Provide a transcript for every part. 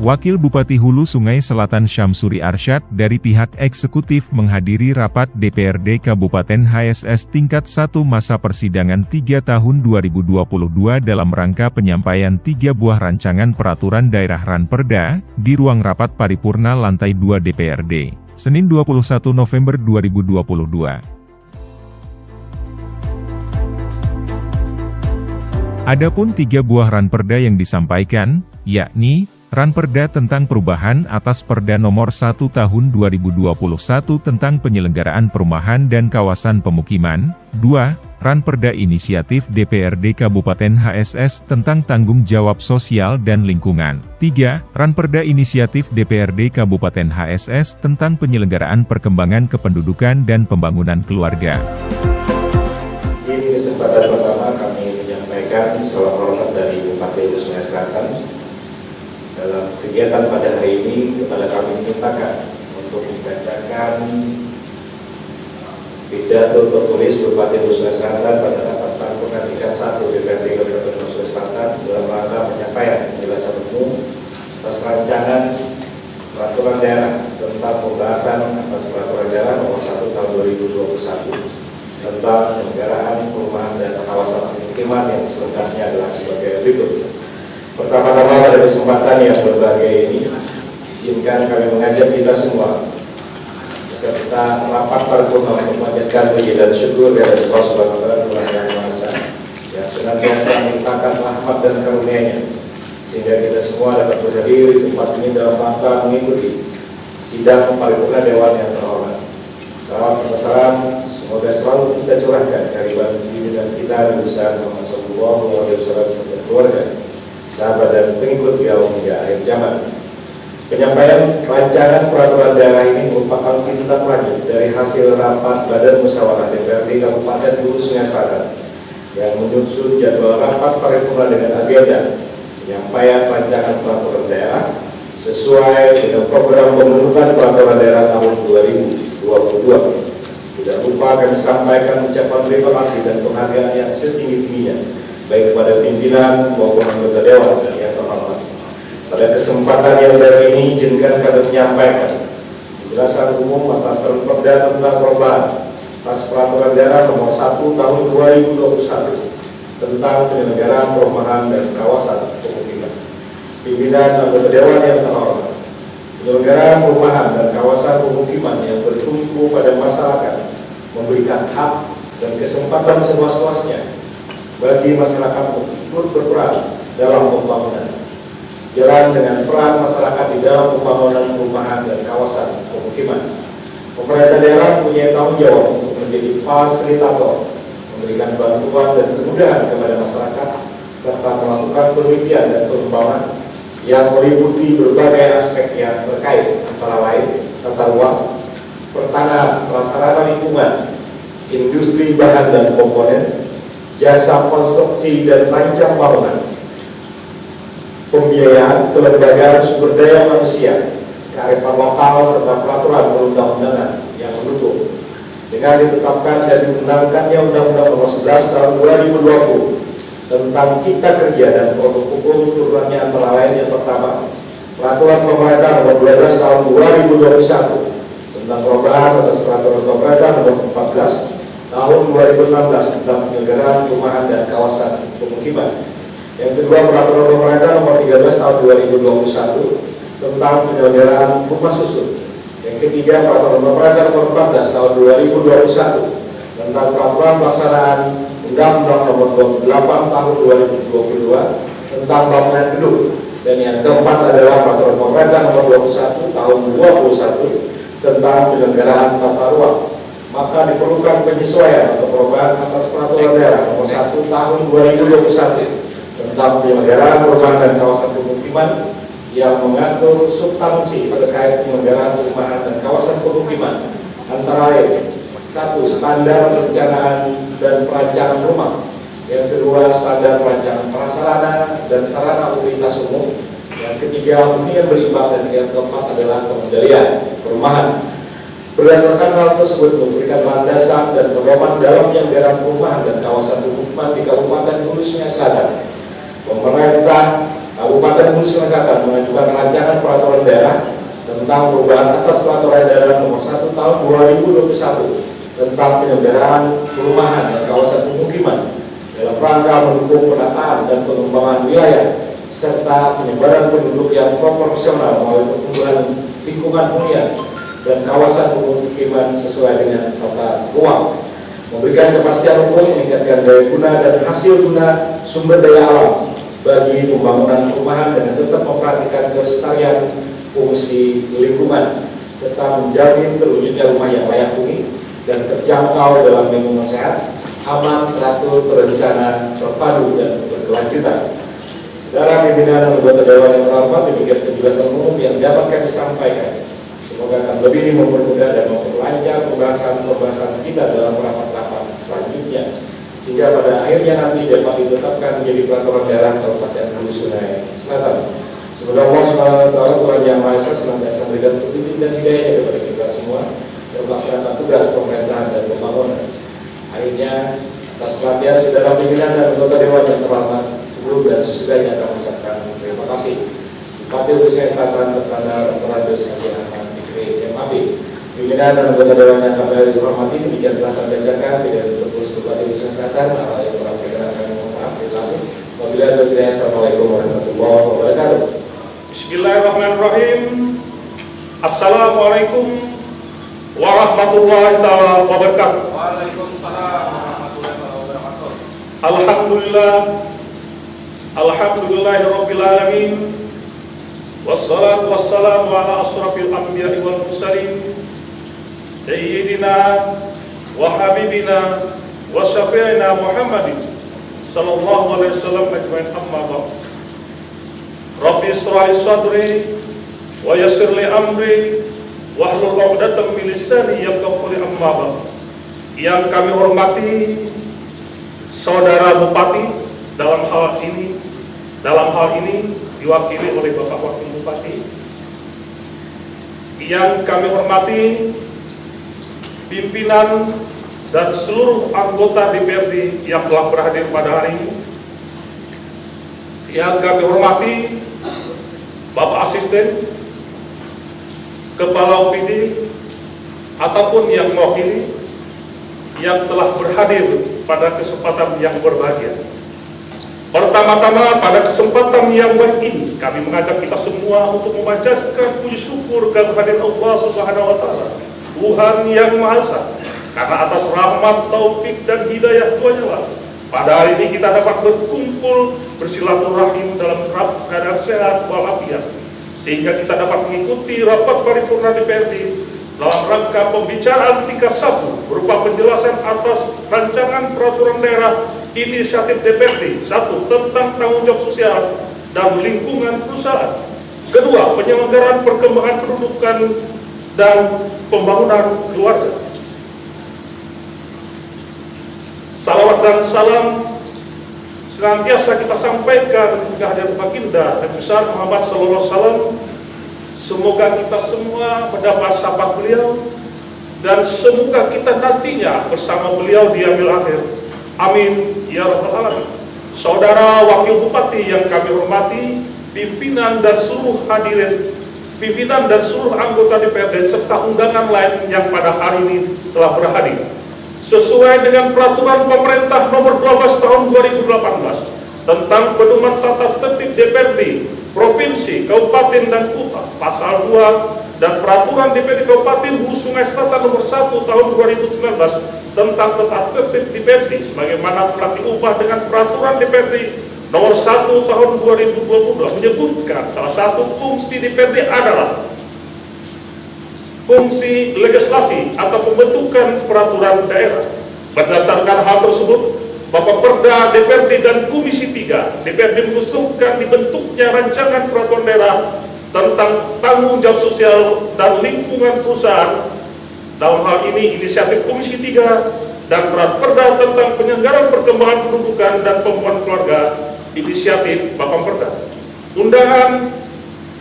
Wakil Bupati Hulu Sungai Selatan Syamsuri Arsyad dari pihak eksekutif menghadiri rapat DPRD Kabupaten HSS tingkat 1 masa persidangan 3 tahun 2022 dalam rangka penyampaian 3 buah rancangan peraturan daerah Ranperda di ruang rapat paripurna lantai 2 DPRD, Senin 21 November 2022. Adapun 3 buah ranperda yang disampaikan, yakni Ranperda tentang perubahan atas Perda Nomor 1 Tahun 2021 tentang penyelenggaraan perumahan dan kawasan pemukiman. 2. Ranperda Inisiatif DPRD Kabupaten HSS tentang tanggung jawab sosial dan lingkungan. 3. Ranperda Inisiatif DPRD Kabupaten HSS tentang penyelenggaraan perkembangan kependudukan dan pembangunan keluarga. Di kesempatan pertama kami menyampaikan salam hormat dari Bupati Hulu Sungai Selatan. Dalam kegiatan pada hari ini, kepada kami dimintakan untuk membacakan pidato tertulis Bupati Hulu Sungai Selatan pada rapat paripurna tingkat 1 DPRD Kabupaten Hulu Sungai Selatan dalam rangka penyampaian penjelasan umum atas rancangan peraturan daerah tentang pembahasan atas peraturan daerah Nomor 1 Tahun 2021 tentang penyelenggaraan perumahan dan kawasan pemukiman yang selengkapnya adalah sebagai berikut. Pertama-tama pada kesempatan yang berbahagia ini, izinkan kami mengajak kita semua beserta rapat paripurna untuk memanjatkan puji dan syukur kepada Allah Subhanahu wa Ta'ala Tuhan Yang Maha Esa yang senantiasa melimpahkan rahmat dan karunia-Nya sehingga kita semua dapat berhadir di tempat ini dalam rangka mengikuti sidang paripurna Dewan yang terhormat. Salam semoga selalu kita curahkan dari diri dan kita dan besar Muhammad Sallallahu Alaihi Wasallam dan keluarga, sahabat dan pengikut beliau hingga akhir zaman. Penyampaian rancangan peraturan daerah ini merupakan tindak lanjut dari hasil rapat Badan Musyawarah DPRD Kabupaten Hulu Sungai Selatan yang menyusun jadwal rapat paripurna dengan agenda penyampaian rancangan peraturan daerah sesuai dengan program pembentukan peraturan daerah tahun 2022. Tidak lupa kami sampaikan ucapan terima kasih dan penghargaan yang setinggi-tingginya baik kepada pimpinan maupun anggota Dewan yang terhormat. Pada kesempatan yang dari ini, izinkan kami menyampaikan penjelasan umum atas Ranperda tentang perubahan atas peraturan daerah Nomor 1 Tahun 2021 tentang penyelenggaraan perumahan dan kawasan pemukiman. Pimpinan anggota Dewan yang terhormat, penyelenggaraan perumahan dan kawasan pemukiman yang bertumpu pada masyarakat memberikan hak dan kesempatan seluas-luasnya bagi masyarakat untuk ikut berperan dalam pembangunan. Jalan dengan peran masyarakat di dalam pembangunan perumahan dan kawasan pemukiman. Pemerintah daerah punya tanggung jawab untuk menjadi fasilitator, memberikan bantuan dan kemudahan kepada masyarakat, serta melakukan penelitian dan pengembangan yang meliputi berbagai aspek yang terkait, antara lain tata ruang, pertanahan, prasarana lingkungan, industri bahan dan komponen, jasa konstruksi dan rancang bangunan, pembiayaan, kelembagaan sumber daya manusia, kearifan lokal serta peraturan perundang-undangan yang mendukung. Dengan ditetapkan dan diundangkannya Undang-Undang Nomor 11 Tahun 2020 tentang Cipta Kerja dan produk hukum turunannya antara lain yang pertama, Peraturan Pemerintah Nomor 12 Tahun 2021 tentang perubahan atas Peraturan Pemerintah Nomor 14 Tahun 2016 tentang penyelenggaraan perumahan dan kawasan pemukiman. Yang kedua, Peraturan Pemerintah Nomor 13 Tahun 2021 tentang penyelenggaraan rumah susun. Yang ketiga, Peraturan Pemerintah Nomor 14 Tahun 2021 tentang peraturan pelaksanaan Undang-Undang Nomor 28 Tahun 2022 tentang bangunan gedung. Dan yang keempat adalah Peraturan Pemerintah Nomor 21 Tahun 2021 tentang penyelenggaraan tata ruang. Maka diperlukan penyesuaian atau perubahan atas Peraturan Daerah Nomor 1 Tahun 2021 tentang penyelenggaraan perumahan dan kawasan pemukiman yang mengatur substansi terkait penyelenggaraan perumahan dan kawasan pemukiman, antara lain: 1. Standar perencanaan dan perancangan rumah. Yang kedua, standar perancangan prasarana dan sarana utilitas umum. Yang ketiga, hunian berimbang. Dan yang keempat adalah pengendalian perumahan. Berdasarkan hal tersebut, memberikan landasan dan pedoman dalam penyelenggaraan perumahan dan kawasan pemukiman di Kabupaten Hulu Sungai Selatan, pemerintah Kabupaten Hulu Sungai Selatan mengajukan rancangan peraturan daerah tentang perubahan atas peraturan daerah nomor 1 tahun 2021 tentang penyelenggaraan perumahan dan kawasan pemukiman dalam rangka mendukung penataan dan pengembangan wilayah serta penyebaran penduduk yang proporsional melalui pertumbuhan lingkungan hunian dan kawasan pemukiman sesuai dengan tata ruang, memberikan kepastian hukum, meningkatkan daya guna dan hasil guna sumber daya alam bagi pembangunan perumahan dengan tetap memperhatikan kelestarian fungsi lingkungan serta menjamin terwujudnya rumah yang layak huni dan terjangkau dalam lingkungan sehat, aman, teratur, terencana, terpadu dan berkelanjutan. Saudara pimpinan dan anggota Dewan yang terhormat, demikian penjelasan umum yang dapat kami sampaikan. Semoga akan lebih mempermudah dan memperlancar pembahasan kita dalam rapat-rapat selanjutnya, sehingga pada akhirnya nanti dapat ditetapkan menjadi peraturan daerah Kabupaten Hulu Sungai Selatan. Semoga Allah SWT Tuhan Yang Maha Esa senantiasa memberikan petunjuk dan hidayah kepada kita semua dalam melaksanakan tugas pemerintahan dan pembangunan. Akhirnya, atas perhatian saudara pimpinan dan anggota Dewan yang terhormat, sebelum dan sesudahnya akan mengucapkan terima kasih. Bupati Hulu Sungai Selatan kepada Ratus Hasan Fikri MAB. Pimpinan dan anggota Dewan yang kami hormati, demikian telah kami bacakan pidato tertulis Bupati Hulu Sungai Selatan. Yang telah kami mohon maaf. Terima kasih. Wabillahi taufiq wal hidayah. Assalamualaikum warahmatullahi wabarakatuh. Bismillahirrahmanirrahim. Assalamualaikum warahmatullahi wabarakatuh. Waalaikumsalam warahmatullahi wabarakatuh. Alhamdulillahirabbil alamin. Wassalatu wassalamu ala asrafil anbiya'i wal mursalin sayyidina wa habibina wa syafi'ina Muhammadin sallallahu alaihi wasallam ajmain, amma ba'd. Rabbi israh li sadri wa yassir li amri wahlul 'uqdatam min lisani yafqahu qawli, amma ba'd. Yang kami hormati Saudara Bupati, dalam hal ini diwakili oleh Bapak Wakil Bupati. Yang kami hormati pimpinan dan seluruh anggota DPRD yang telah berhadir pada hari ini. Yang kami hormati Bapak Asisten, Kepala OPD, ataupun yang mewakili yang telah berhadir pada kesempatan yang berbahagia. Pertama-tama, pada kesempatan yang baik ini, kami mengajak kita semua untuk memanjatkan puji syukur kehadirat Allah Subhanahu wa Ta'ala, Tuhan Yang Maha Esa, karena atas rahmat, taufik dan hidayah Tuhan lah, pada hari ini kita dapat berkumpul bersilaturahim dalam keadaan sehat walafiat, sehingga kita dapat mengikuti rapat paripurna DPRD dalam rangka pembicaraan tingkat 1 berupa penjelasan atas rancangan peraturan daerah inisiatif DPRD 1 tentang tanggung jawab sosial dan lingkungan perusahaan, 2 penyelenggaraan perkembangan pendudukan dan pembangunan keluarga. Salawat dan salam senantiasa kita sampaikan kehadirat baginda Nabi besar Muhammad sallallahu alaihi wasallam. Semoga kita semua mendapat syafaat beliau dan semoga kita nantinya bersama beliau di yaumil akhir. Amin ya rabbal alamin. Saudara Wakil Bupati yang kami hormati, pimpinan dan seluruh hadirin, pimpinan dan seluruh anggota DPRD serta undangan lain yang pada hari ini telah berhadir. Sesuai dengan peraturan pemerintah nomor 12 tahun 2018 tentang pedoman tata tertib DPRD Provinsi, Kabupaten dan Kota pasal 2 dan peraturan DPRD Kabupaten Hulu Sungai Selatan nomor 1 tahun 2019 tentang tata tertib DPRD sebagaimana telah diubah dengan peraturan DPRD nomor 1 tahun 2022 menyebutkan salah satu fungsi DPRD adalah fungsi legislasi atau pembentukan peraturan daerah. Berdasarkan hal tersebut, Bapak Perda DPRD dan Komisi 3 DPRD mengusulkan dibentuknya rancangan peraturan daerah tentang tanggung jawab sosial dan lingkungan perusahaan. Dalam hal ini inisiatif Komisi 3 dan Perda tentang penyelenggaraan perkembangan pendudukan dan pembangunan keluarga, inisiatif Bapak Perda. Undangan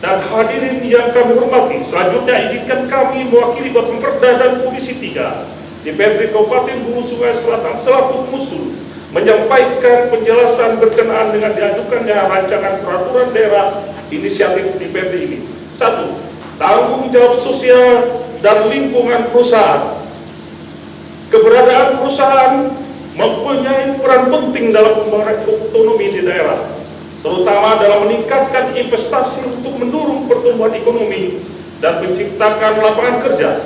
dan hadirin yang kami hormati, selanjutnya izinkan kami mewakili Bapak Perda dan Komisi 3 DPRD Kabupaten Hulu Sungai Selatan selaku pengusul menyampaikan penjelasan berkenaan dengan diajukannya rancangan peraturan daerah inisiatif DPRD ini. 1. Tanggung jawab sosial dan lingkungan perusahaan. Keberadaan perusahaan mempunyai peran penting dalam pembangunan ekonomi di daerah, terutama dalam meningkatkan investasi untuk mendorong pertumbuhan ekonomi dan menciptakan lapangan kerja.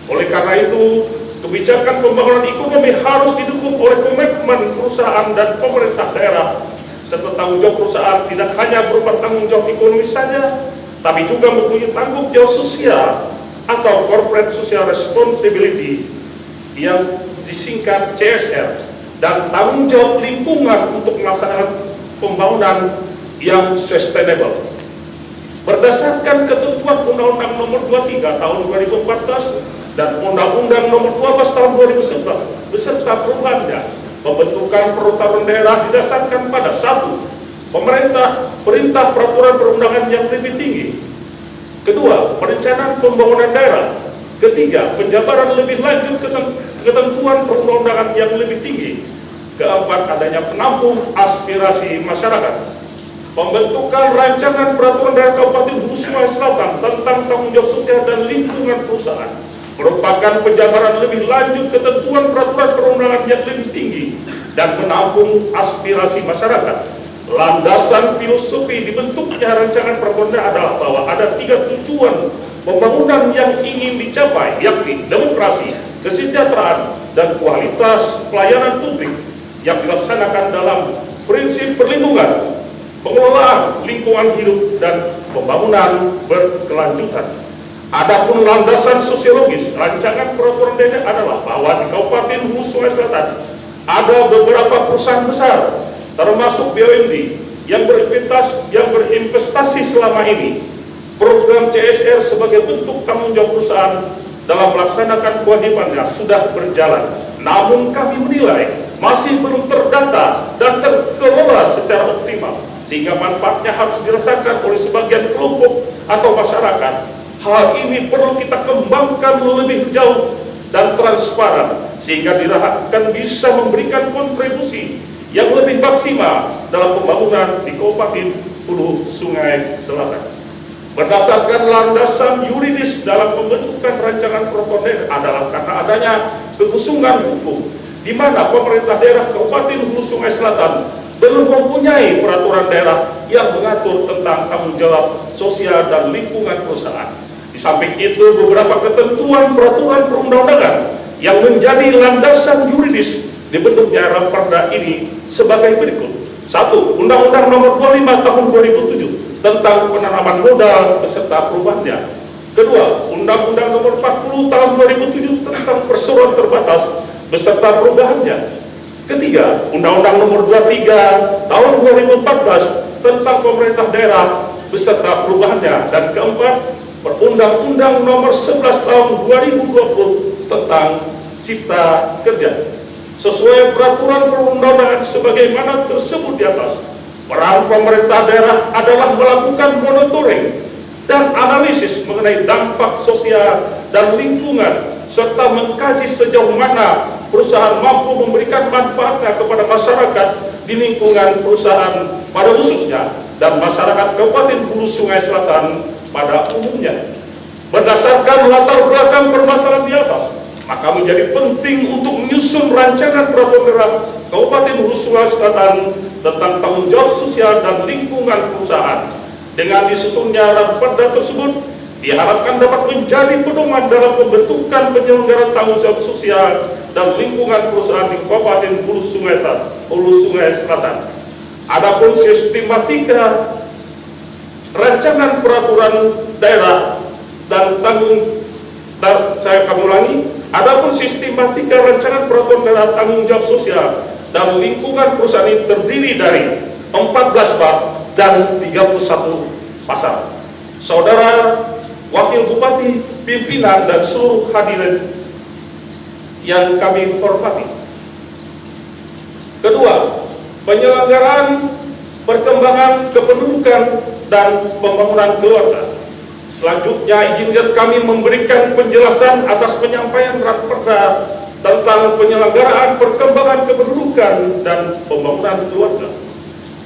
Oleh karena itu, kebijakan pembangunan ekonomi harus didukung oleh komitmen perusahaan dan pemerintah daerah, serta tanggung jawab perusahaan tidak hanya berupa tanggung jawab ekonomi saja, tapi juga mempunyai tanggung jawab sosial atau Corporate Social Responsibility yang disingkat CSR, dan tanggung jawab lingkungan untuk melaksanakan pembangunan yang sustainable. Berdasarkan ketentuan Undang-Undang Nomor 23 Tahun 2014 dan Undang-Undang Nomor 12 Tahun 2011 beserta perubahannya, pembentukan peraturan daerah didasarkan pada 1. Perintah peraturan perundangan yang lebih tinggi. 2. Perencanaan pembangunan daerah. 3. Penjabaran lebih lanjut ketentuan perundang-undangan yang lebih tinggi. 4. Adanya penampung aspirasi masyarakat. Pembentukan rancangan peraturan daerah Kabupaten Hulu Sungai Selatan tentang tanggung jawab sosial dan lingkungan perusahaan merupakan penjabaran lebih lanjut ketentuan peraturan perundangan yang lebih tinggi dan menampung aspirasi masyarakat. Landasan filosofi dibentuknya rancangan peraturan adalah bahwa ada 3 tujuan pembangunan yang ingin dicapai, yakni demokrasi, kesejahteraan, dan kualitas pelayanan publik yang dilaksanakan dalam prinsip perlindungan, pengelolaan lingkungan hidup, dan pembangunan berkelanjutan. Adapun landasan sosiologis rancangan peraturan daerah adalah bahwa di Kabupaten Hulu Sungai Selatan ada beberapa perusahaan besar, termasuk BUMD, yang berinvestasi selama ini. Program CSR sebagai bentuk tanggung jawab perusahaan dalam melaksanakan kewajibannya sudah berjalan. Namun kami menilai masih belum terdata dan terkelola secara optimal, sehingga manfaatnya harus dirasakan oleh sebagian kelompok atau masyarakat. Hal ini perlu kita kembangkan lebih jauh dan transparan, sehingga diharapkan bisa memberikan kontribusi yang lebih maksimal dalam pembangunan di Kabupaten Hulu Sungai Selatan. Berdasarkan landasan yuridis dalam pembentukan rancangan peraturan daerah adalah karena adanya kekosongan hukum, di mana pemerintah daerah Kabupaten Hulu Sungai Selatan belum mempunyai peraturan daerah yang mengatur tentang tanggung jawab sosial dan lingkungan perusahaan. Di samping itu, beberapa ketentuan peraturan perundang-undangan yang menjadi landasan yuridis dibentuknya Raperda ini sebagai berikut. 1. Undang-Undang Nomor 25 Tahun 2007 tentang penanaman modal beserta perubahannya. 2. Undang-Undang Nomor 40 Tahun 2007 tentang perseroan terbatas beserta perubahannya. 3. Undang-Undang Nomor 23 Tahun 2014 tentang pemerintah daerah beserta perubahannya. Dan 4. Perundang-Undang Nomor 11 Tahun 2020 tentang Cipta Kerja. Sesuai peraturan perundang-undangan sebagaimana tersebut di atas, peran pemerintah daerah adalah melakukan monitoring dan analisis mengenai dampak sosial dan lingkungan, serta mengkaji sejauh mana perusahaan mampu memberikan manfaatnya kepada masyarakat di lingkungan perusahaan pada khususnya, dan masyarakat Kabupaten Hulu Sungai Selatan pada umumnya. Berdasarkan latar belakang permasalahan di atas, maka menjadi penting untuk menyusun rancangan peraturan daerah Kabupaten Hulu Sungai Selatan tentang tanggung jawab sosial dan lingkungan perusahaan. Dengan disusunnya Raperda tersebut, diharapkan dapat menjadi pedoman dalam pembentukan penyelenggaraan tanggung jawab sosial dan lingkungan perusahaan di Kabupaten Hulu Sungai Selatan. Adapun sistematika rancangan peraturan daerah dan adapun sistematika rancangan peraturan daerah tanggung jawab sosial dan lingkungan perusahaan ini terdiri dari 14 bab dan 31 pasal. Saudara Wakil Bupati, pimpinan, dan seluruh hadirin yang kami hormati. Kedua, penyelenggaraan perkembangan kependudukan dan pembangunan keluarga. Selanjutnya, izinkan kami memberikan penjelasan atas penyampaian Raperda tentang penyelenggaraan perkembangan kependudukan dan pembangunan keluarga.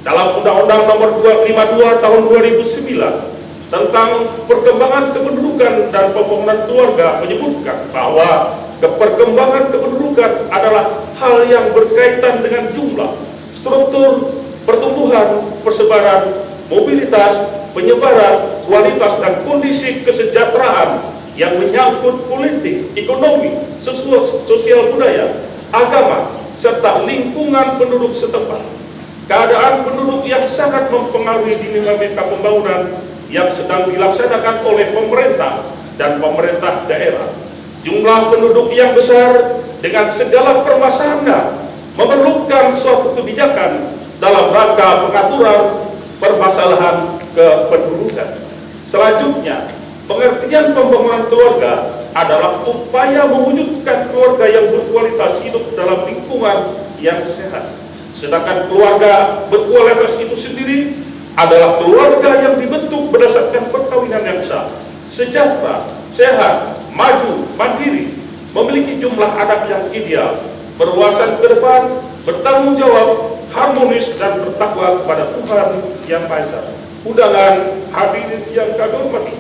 Dalam Undang-Undang Nomor 252 Tahun 2009 tentang perkembangan kependudukan dan pembangunan keluarga menyebutkan bahwa perkembangan kependudukan adalah hal yang berkaitan dengan jumlah, struktur, pertumbuhan, persebaran, mobilitas, penyebaran, kualitas, dan kondisi kesejahteraan yang menyangkut politik, ekonomi, sosial budaya, agama, serta lingkungan penduduk setempat. Keadaan penduduk yang sangat mempengaruhi dinamika pembangunan yang sedang dilaksanakan oleh pemerintah dan pemerintah daerah. Jumlah penduduk yang besar dengan segala permasalahannya memerlukan suatu kebijakan dalam rangka pengaturan permasalahan kependudukan. Selanjutnya, pengertian pembangunan keluarga adalah upaya mewujudkan keluarga yang berkualitas hidup dalam lingkungan yang sehat. Sedangkan keluarga berkualitas itu sendiri adalah keluarga yang dibentuk berdasarkan perkawinan yang sah, sejahtera, sehat, maju, mandiri, memiliki jumlah anak yang ideal, berwawasan ke depan, bertanggung jawab, harmonis, dan bertakwa kepada Tuhan Yang Maha Esa. Undangan hadirin yang kami hormati,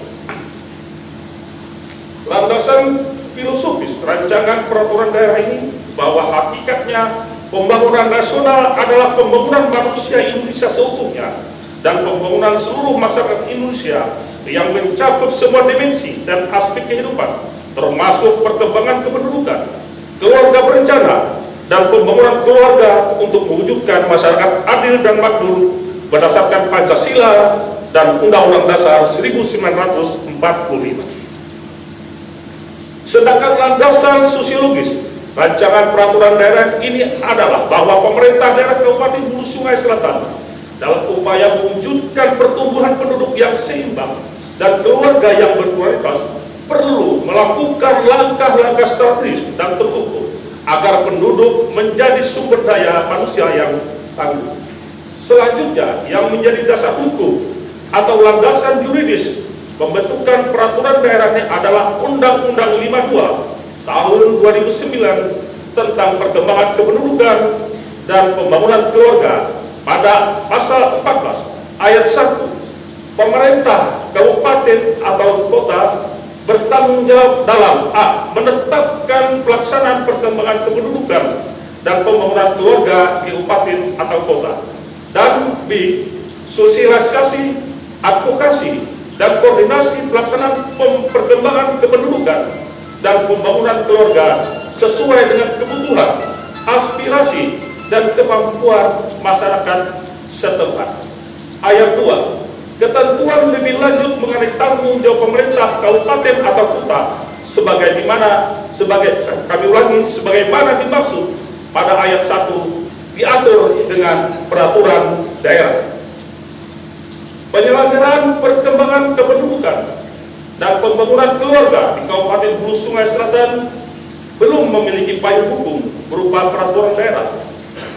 landasan filosofis rancangan peraturan daerah ini bahwa hakikatnya pembangunan nasional adalah pembangunan manusia Indonesia seutuhnya dan pembangunan seluruh masyarakat Indonesia yang mencakup semua dimensi dan aspek kehidupan, termasuk perkembangan kependudukan, keluarga berencana, dan pembangunan keluarga untuk mewujudkan masyarakat adil dan makmur berdasarkan Pancasila dan Undang-Undang Dasar 1945. Sedangkan landasan sosiologis rancangan peraturan daerah ini adalah bahwa pemerintah daerah Kabupaten Hulu Sungai Selatan dalam upaya mewujudkan pertumbuhan penduduk yang seimbang dan keluarga yang berkualitas perlu melakukan langkah-langkah strategis dan terukur agar penduduk menjadi sumber daya manusia yang tangguh. Selanjutnya, yang menjadi dasar hukum atau landasan yuridis pembentukan peraturan daerahnya adalah Undang-Undang 52 Tahun 2009 tentang perkembangan kependudukan dan pembangunan keluarga. Pada pasal 14 ayat 1, pemerintah kabupaten atau kota bertanggung jawab dalam A. menetapkan pelaksanaan perkembangan kependudukan dan pembangunan keluarga di kabupaten atau kota, dan B. sosialisasi, advokasi, dan koordinasi pelaksanaan perkembangan kependudukan dan pembangunan keluarga sesuai dengan kebutuhan, aspirasi, dan kemampuan masyarakat setempat. Ayat 2, ketentuan lebih lanjut mengenai tanggung jawab pemerintah kabupaten atau kota sebagaimana dimaksud pada ayat 1 diatur dengan peraturan daerah. Penyelenggaraan perkembangan kependudukan dan pembangunan keluarga di Kabupaten Hulu Sungai Selatan belum memiliki payung hukum berupa peraturan daerah.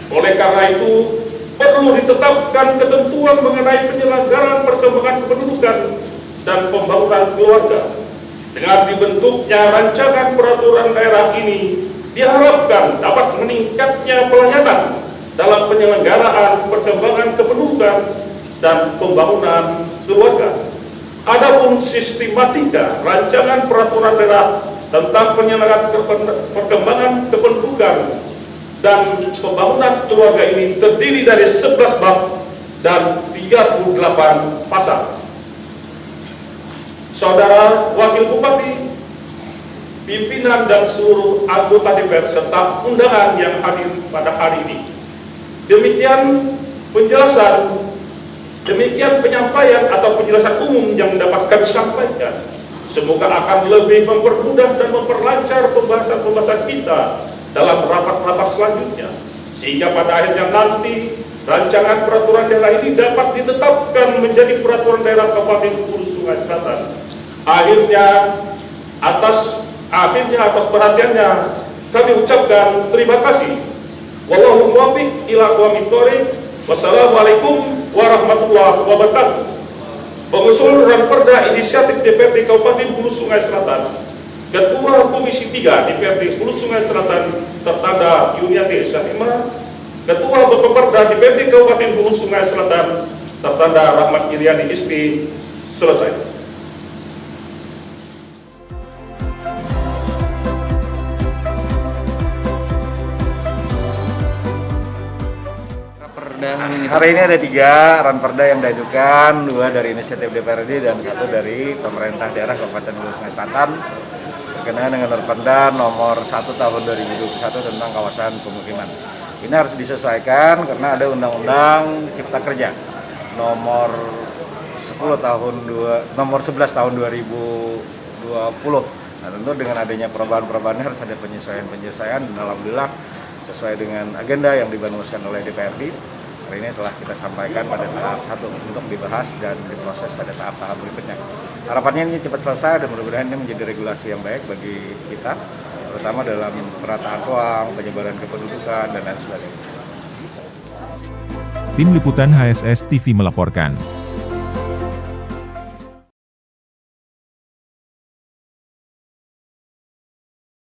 Oleh karena itu, perlu ditetapkan ketentuan mengenai penyelenggaraan perkembangan kependudukan dan pembangunan keluarga. Dengan dibentuknya rancangan peraturan daerah ini, diharapkan dapat meningkatnya pelayanan dalam penyelenggaraan perkembangan kependudukan dan pembangunan keluarga. Adapun sistematika rancangan peraturan daerah tentang penyelenggaraan perkembangan kependudukan dan pembangunan keluarga ini terdiri dari 11 bab dan 38 pasal. Saudara Wakil Bupati, pimpinan dan seluruh anggota DPR serta undangan yang hadir pada hari ini, demikian penyampaian atau penjelasan umum yang dapat kami sampaikan. Semoga akan lebih mempermudah dan memperlancar pembahasan kita dalam rapat-rapat selanjutnya, sehingga pada akhirnya nanti rancangan peraturan daerah ini dapat ditetapkan menjadi peraturan daerah Kabupaten Hulu Sungai Selatan. Akhirnya atas perhatiannya kami ucapkan terima kasih. Wallahu muwaffiq ila aqwamit thoriq. Wassalamualaikum warahmatullahi wabarakatuh. Pengusul Ranperda Inisiatif DPRD Kabupaten Hulu Sungai Selatan Ketua Komisi 3 DPRD Hulu Sungai Selatan tertanda Yuniati Syahima. Ketua Bappeperda DPRD Kabupaten Hulu Sungai Selatan tertanda Rahmat Iriani SP. Selesai. Hari ini ada 3 ranperda yang diajukan, 2 dari inisiatif DPRD dan 1 dari pemerintah daerah Kabupaten Hulu Sungai Selatan berkenaan dengan ranperda nomor 1 tahun 2021 tentang kawasan pemukiman. Ini harus disesuaikan karena ada Undang-Undang Cipta Kerja nomor 11 tahun 2020. Nah, tentu dengan adanya perubahan-perubahan harus ada penyesuaian dan alhamdulillah sesuai dengan agenda yang dibangunkan oleh DPRD. Hari ini telah kita sampaikan pada tahap 1 untuk dibahas dan diproses pada tahap-tahap berikutnya. Harapannya ini cepat selesai dan mudah-mudahan ini menjadi regulasi yang baik bagi kita, terutama dalam perataan ruang, penyebaran kependudukan, dan lain sebagainya. Tim Liputan HSS TV melaporkan.